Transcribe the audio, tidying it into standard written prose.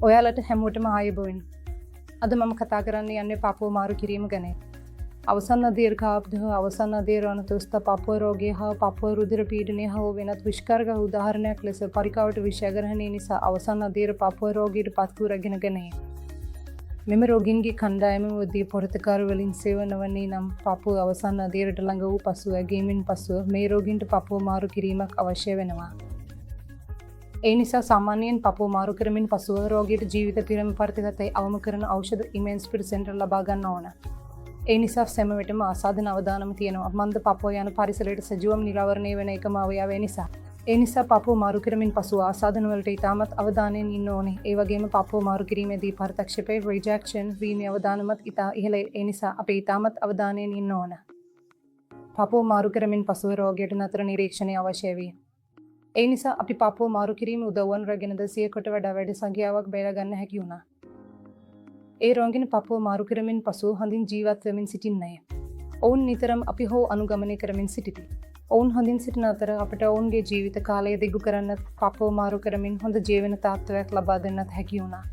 ඔයාලට හැමෝටම ආයුබෝවන්. අද මම කතා කරන්න යන්නේ පාපුව මාරු කිරීම ගැන. අවසන් දීර්ඝාබ්දහ අවසන් දීර්ඝානතුස්ත පාපුව රෝගය හා පාපුව රුධිර පීඩනය හා වෙනත් විෂ්කාරක උදාහරණයක් ලෙස පරිකාවට විෂයග්‍රහණය නිසා අවසන් දීර්ඝ පාපුව රෝගීට පත්ව රැගෙන ගනී. මෙම රෝගීන්ගේ කණ්ඩායම වදී පොරතකාර වලින් සේවන වන්නේ නම් පාපුව අවසන් දීර්ඝට ළඟ වූ පසුව ඇගීමෙන් පසුව මේ රෝගීන්ට පාපුව මාරු කිරීමක් අවශ්‍ය වෙනවා. ඒ නිසා සාමාන්‍යයෙන් පාපුව මාරු කරමින් පසුව රෝගීට ජීවිත පිරම පරිතිගතයි අවම කරන ඖෂධ ඉමෙන්ස්පිරිට් සෙන්ටර් ලබා ගන්න ඕන. ඒ නිසා සෑම විටම ආසාදන අවදානම තියෙනවා. මන්ද පාපුව යන පරිසරයට සජීවම් නිරාවරණය වෙන එකම අවයවය නිසා. ඒ නිසා පාපුව මාරු කරමින් පසුව ආසාදන වලට ඉතාමත් අවධානයෙන් ඉන්න ඕනේ. ඒ වගේම පාපුව මාරු කිරීමේදී ප්‍රත්‍යක්ෂපේ රිජෙක්ෂන් වීමේ අවදානමත් ඉතා ඉහළයි. ඒ නිසා අපි ඉතාමත් අවධානයෙන් ඉන්න ඕන. පාපුව මාරු කරමින් පසුව රෝගියට නතර නිරීක්ෂණය අවශ්‍ය වේ. ඒ නිසා අපි පාපුව මාරු කිරීම උදව්වන් රැගෙන 100කට වඩා වැඩි සංඛ්‍යාවක් බේර ගන්න හැකි වුණා. ඒ රෝගීන් පාපුව මාරු කරමින් පසුව හොඳින් ජීවත් වෙමින් සිටින්නේ. ඔවුන් නිතරම අපි හෝ අනුගමනය කරමින් සිටිති. ඔවුන් හොඳින් සිටින අතර අපට ඔවුන්ගේ ජීවිත කාලය දිගු කරන්නත් පාපුව මාරු කරමින් හොඳ ජීවන තත්ත්වයක් ලබා දෙන්නත් හැකි වුණා.